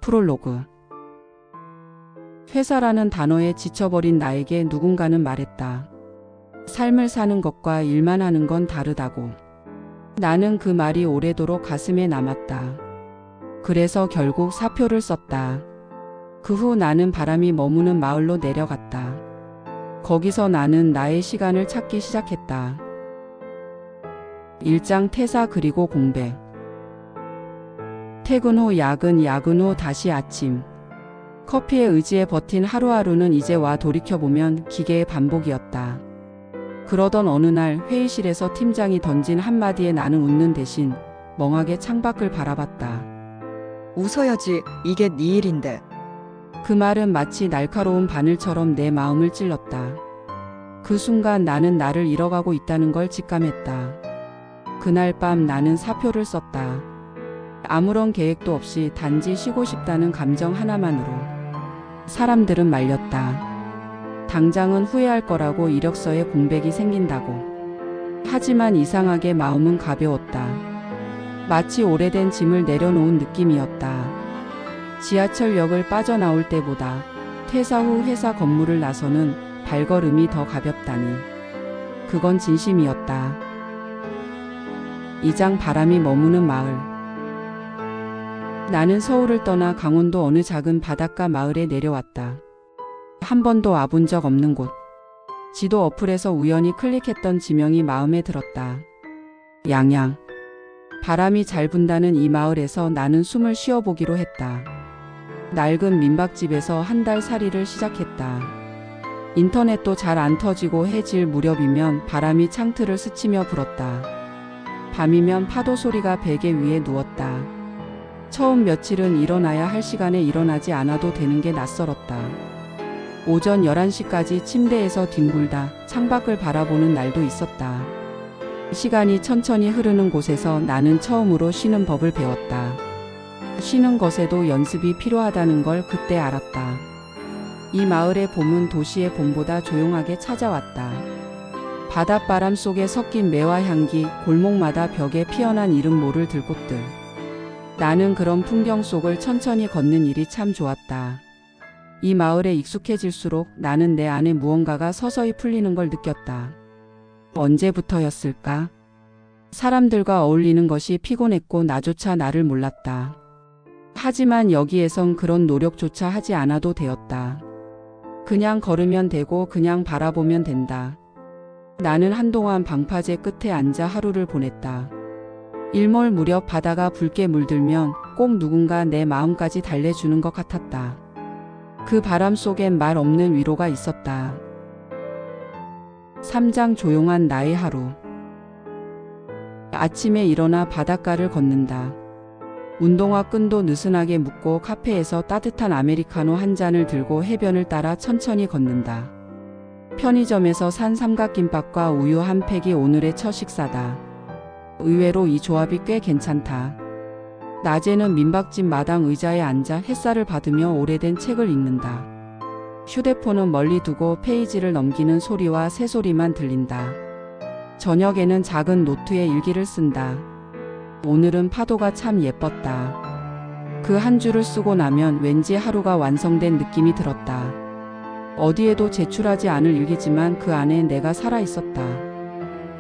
프롤로그. 회사라는 단어에 지쳐버린 나에게 누군가는 말했다. 삶을 사는 것과 일만 하는 건 다르다고. 나는 그 말이 오래도록 가슴에 남았다. 그래서 결국 사표를 썼다. 그 후 나는 바람이 머무는 마을로 내려갔다. 거기서 나는 나의 시간을 찾기 시작했다. 일장 퇴사 그리고 공백. 퇴근 후 야근, 야근 후 다시 아침. 커피에 의지해 버틴 하루하루는 이제와 돌이켜보면 기계의 반복이었다. 그러던 어느 날 회의실에서 팀장이 던진 한마디에 나는 웃는 대신 멍하게 창밖을 바라봤다. 웃어야지. 이게 네 일인데. 그 말은 마치 날카로운 바늘처럼 내 마음을 찔렀다. 그 순간 나는 나를 잃어가고 있다는 걸 직감했다. 그날 밤 나는 사표를 썼다. 아무런 계획도 없이 단지 쉬고 싶다는 감정 하나만으로. 사람들은 말렸다. 당장은 후회할 거라고 이력서에 공백이 생긴다고. 하지만 이상하게 마음은 가벼웠다. 마치 오래된 짐을 내려놓은 느낌이었다. 지하철역을 빠져나올 때보다 퇴사 후 회사 건물을 나서는 발걸음이 더 가볍다니. 그건 진심이었다. 2장 바람이 머무는 마을. 나는 서울을 떠나 강원도 어느 작은 바닷가 마을에 내려왔다. 한 번도 와본 적 없는 곳. 지도 어플에서 우연히 클릭했던 지명이 마음에 들었다. 양양. 바람이 잘 분다는 이 마을에서 나는 숨을 쉬어보기로 했다. 낡은 민박집에서 한 달 살이를 시작했다. 인터넷도 잘 안 터지고 해질 무렵이면 바람이 창틀을 스치며 불었다. 밤이면 파도 소리가 베개 위에 누웠다. 처음 며칠은 일어나야 할 시간에 일어나지 않아도 되는 게 낯설었다. 오전 11시까지 침대에서 뒹굴다 창밖을 바라보는 날도 있었다. 시간이 천천히 흐르는 곳에서 나는 처음으로 쉬는 법을 배웠다. 쉬는 것에도 연습이 필요하다는 걸 그때 알았다. 이 마을의 봄은 도시의 봄보다 조용하게 찾아왔다. 바닷바람 속에 섞인 매화 향기, 골목마다 벽에 피어난 이름 모를 들꽃들. 나는 그런 풍경 속을 천천히 걷는 일이 참 좋았다. 이 마을에 익숙해질수록 나는 내 안에 무언가가 서서히 풀리는 걸 느꼈다. 언제부터였을까? 사람들과 어울리는 것이 피곤했고 나조차 나를 몰랐다. 하지만 여기에선 그런 노력조차 하지 않아도 되었다. 그냥 걸으면 되고 그냥 바라보면 된다. 나는 한동안 방파제 끝에 앉아 하루를 보냈다. 일몰 무렵 바다가 붉게 물들면 꼭 누군가 내 마음까지 달래주는 것 같았다. 그 바람 속엔 말 없는 위로가 있었다. 3장 조용한 나의 하루. 아침에 일어나 바닷가를 걷는다. 운동화 끈도 느슨하게 묶고 카페에서 따뜻한 아메리카노 한 잔을 들고 해변을 따라 천천히 걷는다. 편의점에서 산 삼각김밥과 우유 한 팩이 오늘의 첫 식사다. 의외로 이 조합이 꽤 괜찮다. 낮에는 민박집 마당 의자에 앉아 햇살을 받으며 오래된 책을 읽는다. 휴대폰은 멀리 두고 페이지를 넘기는 소리와 새소리만 들린다. 저녁에는 작은 노트에 일기를 쓴다. 오늘은 파도가 참 예뻤다. 그 한 줄을 쓰고 나면 왠지 하루가 완성된 느낌이 들었다. 어디에도 제출하지 않을 일기지만 그 안에 내가 살아있었다.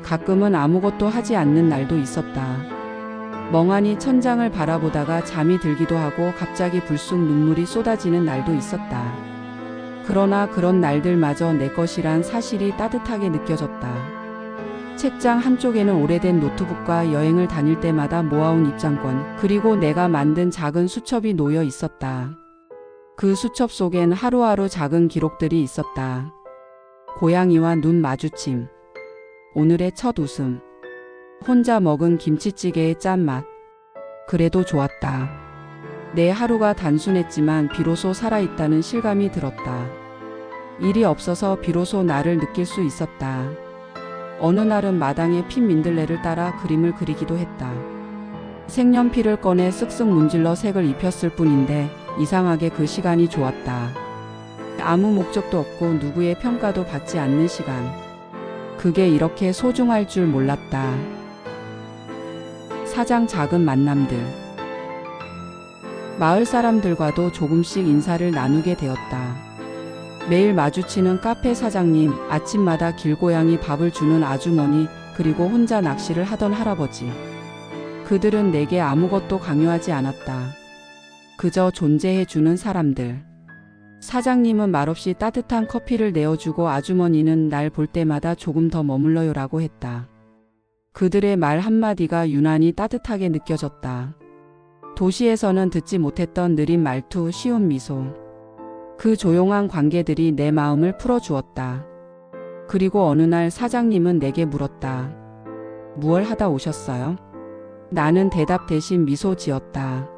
가끔은 아무것도 하지 않는 날도 있었다. 멍하니 천장을 바라보다가 잠이 들기도 하고 갑자기 불쑥 눈물이 쏟아지는 날도 있었다. 그러나 그런 날들마저 내 것이란 사실이 따뜻하게 느껴졌다. 책장 한쪽에는 오래된 노트북과 여행을 다닐 때마다 모아온 입장권, 그리고 내가 만든 작은 수첩이 놓여 있었다. 그 수첩 속엔 하루하루 작은 기록들이 있었다. 고양이와 눈 마주침. 오늘의 첫 웃음. 혼자 먹은 김치찌개의 짠맛. 그래도 좋았다. 내 하루가 단순했지만 비로소 살아있다는 실감이 들었다. 일이 없어서 비로소 나를 느낄 수 있었다. 어느 날은 마당에 핀 민들레를 따라 그림을 그리기도 했다. 색연필을 꺼내 쓱쓱 문질러 색을 입혔을 뿐인데 이상하게 그 시간이 좋았다. 아무 목적도 없고 누구의 평가도 받지 않는 시간. 그게 이렇게 소중할 줄 몰랐다. 4장 작은 만남들. 마을 사람들과도 조금씩 인사를 나누게 되었다. 매일 마주치는 카페 사장님, 아침마다 길고양이 밥을 주는 아주머니, 그리고 혼자 낚시를 하던 할아버지. 그들은 내게 아무것도 강요하지 않았다. 그저 존재해주는 사람들. 사장님은 말없이 따뜻한 커피를 내어주고 아주머니는 날 볼 때마다 조금 더 머물러요라고 했다. 그들의 말 한마디가 유난히 따뜻하게 느껴졌다. 도시에서는 듣지 못했던 느린 말투, 쉬운 미소. 그 조용한 관계들이 내 마음을 풀어주었다. 그리고 어느 날 사장님은 내게 물었다. 무얼 하다 오셨어요? 나는 대답 대신 미소 지었다.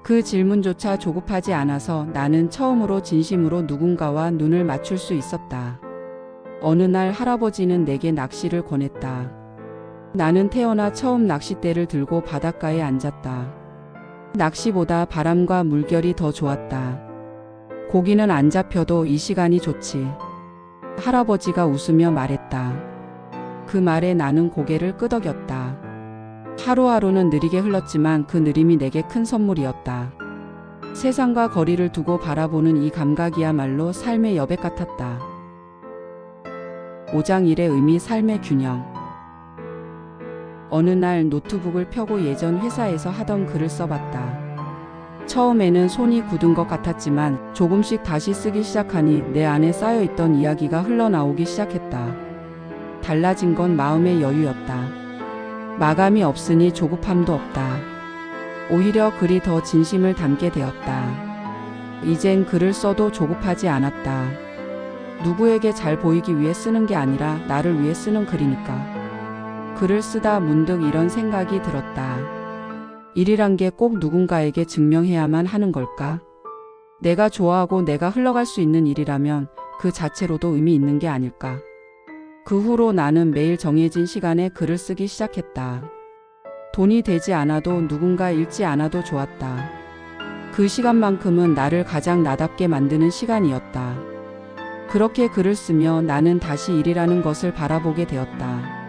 그 질문조차 조급하지 않아서 나는 처음으로 진심으로 누군가와 눈을 맞출 수 있었다. 어느 날 할아버지는 내게 낚시를 권했다. 나는 태어나 처음 낚싯대를 들고 바닷가에 앉았다. 낚시보다 바람과 물결이 더 좋았다. 고기는 안 잡혀도 이 시간이 좋지. 할아버지가 웃으며 말했다. 그 말에 나는 고개를 끄덕였다. 하루하루는 느리게 흘렀지만 그 느림이 내게 큰 선물이었다. 세상과 거리를 두고 바라보는 이 감각이야말로 삶의 여백 같았다. 5장 1의 의미, 삶의 균형. 어느 날 노트북을 펴고 예전 회사에서 하던 글을 써봤다. 처음에는 손이 굳은 것 같았지만 조금씩 다시 쓰기 시작하니 내 안에 쌓여있던 이야기가 흘러나오기 시작했다. 달라진 건 마음의 여유였다. 마감이 없으니 조급함도 없다. 오히려 글이 더 진심을 담게 되었다. 이젠 글을 써도 조급하지 않았다. 누구에게 잘 보이기 위해 쓰는 게 아니라 나를 위해 쓰는 글이니까. 글을 쓰다 문득 이런 생각이 들었다. 일이란 게 꼭 누군가에게 증명해야만 하는 걸까? 내가 좋아하고 내가 흘러갈 수 있는 일이라면 그 자체로도 의미 있는 게 아닐까? 그 후로 나는 매일 정해진 시간에 글을 쓰기 시작했다. 돈이 되지 않아도 누군가 읽지 않아도 좋았다. 그 시간만큼은 나를 가장 나답게 만드는 시간이었다. 그렇게 글을 쓰며 나는 다시 일이라는 것을 바라보게 되었다.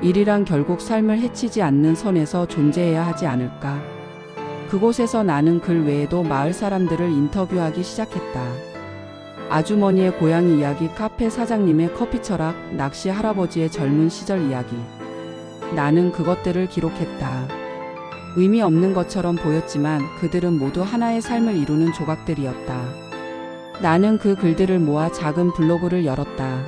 일이란 결국 삶을 해치지 않는 선에서 존재해야 하지 않을까? 그곳에서 나는 글 외에도 마을 사람들을 인터뷰하기 시작했다. 아주머니의 고향 이야기, 카페 사장님의 커피 철학, 낚시 할아버지의 젊은 시절 이야기. 나는 그것들을 기록했다. 의미 없는 것처럼 보였지만 그들은 모두 하나의 삶을 이루는 조각들이었다. 나는 그 글들을 모아 작은 블로그를 열었다.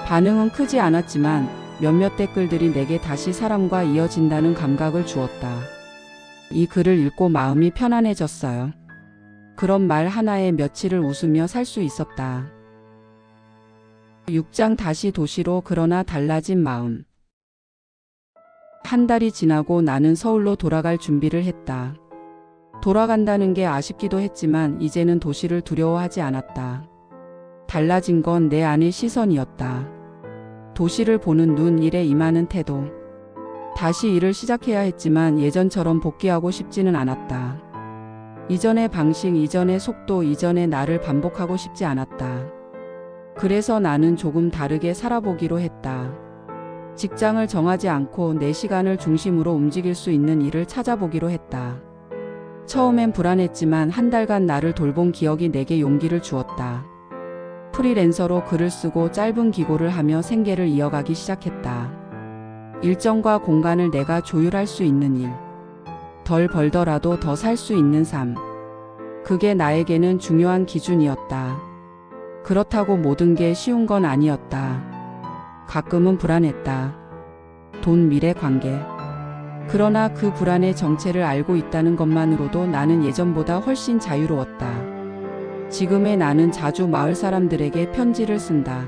반응은 크지 않았지만 몇몇 댓글들이 내게 다시 사람과 이어진다는 감각을 주었다. 이 글을 읽고 마음이 편안해졌어요. 그런 말 하나에 며칠을 웃으며 살 수 있었다. 6장 다시 도시로, 그러나 달라진 마음. 한 달이 지나고 나는 서울로 돌아갈 준비를 했다. 돌아간다는 게 아쉽기도 했지만 이제는 도시를 두려워하지 않았다. 달라진 건 내 안의 시선이었다. 도시를 보는 눈, 일에 임하는 태도. 다시 일을 시작해야 했지만 예전처럼 복귀하고 싶지는 않았다. 이전의 방식, 이전의 속도, 이전의 나를 반복하고 싶지 않았다. 그래서 나는 조금 다르게 살아보기로 했다. 직장을 정하지 않고 내 시간을 중심으로 움직일 수 있는 일을 찾아보기로 했다. 처음엔 불안했지만 한 달간 나를 돌본 기억이 내게 용기를 주었다. 프리랜서로 글을 쓰고 짧은 기고를 하며 생계를 이어가기 시작했다. 일정과 공간을 내가 조율할 수 있는 일. 덜 벌더라도 더 살 수 있는 삶. 그게 나에게는 중요한 기준이었다. 그렇다고 모든 게 쉬운 건 아니었다. 가끔은 불안했다. 돈, 미래, 관계. 그러나 그 불안의 정체를 알고 있다는 것만으로도 나는 예전보다 훨씬 자유로웠다. 지금의 나는 자주 마을 사람들에게 편지를 쓴다.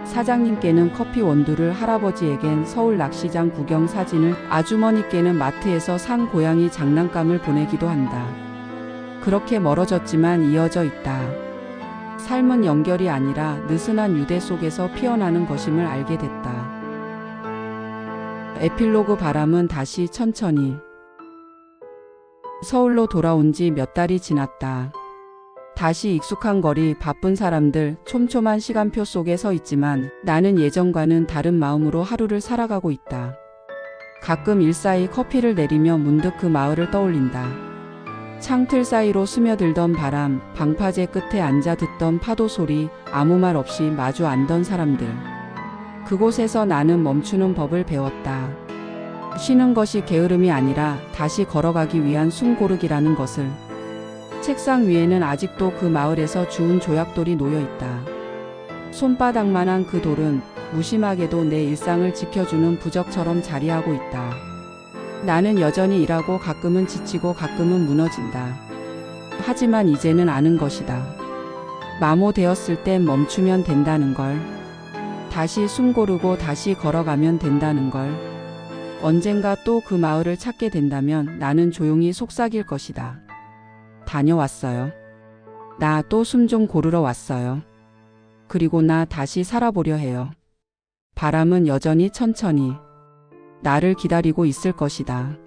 사장님께는 커피 원두를, 할아버지에겐 서울 낚시장 구경 사진을, 아주머니께는 마트에서 산 고양이 장난감을 보내기도 한다. 그렇게 멀어졌지만 이어져 있다. 삶은 연결이 아니라 느슨한 유대 속에서 피어나는 것임을 알게 됐다. 에필로그. 바람은 다시 천천히. 서울로 돌아온 지 몇 달이 지났다. 다시 익숙한 거리, 바쁜 사람들, 촘촘한 시간표 속에 서 있지만 나는 예전과는 다른 마음으로 하루를 살아가고 있다. 가끔 일 사이 커피를 내리며 문득 그 마을을 떠올린다. 창틀 사이로 스며들던 바람, 방파제 끝에 앉아 듣던 파도 소리, 아무 말 없이 마주 앉던 사람들. 그곳에서 나는 멈추는 법을 배웠다. 쉬는 것이 게으름이 아니라 다시 걸어가기 위한 숨고르기라는 것을. 책상 위에는 아직도 그 마을에서 주운 조약돌이 놓여 있다. 손바닥만한 그 돌은 무심하게도 내 일상을 지켜주는 부적처럼 자리하고 있다. 나는 여전히 일하고 가끔은 지치고 가끔은 무너진다. 하지만 이제는 아는 것이다. 마모되었을 땐 멈추면 된다는 걸. 다시 숨 고르고 다시 걸어가면 된다는 걸. 언젠가 또 그 마을을 찾게 된다면 나는 조용히 속삭일 것이다. 다녀왔어요. 나 또 숨 좀 고르러 왔어요. 그리고 나 다시 살아보려 해요. 바람은 여전히 천천히 나를 기다리고 있을 것이다.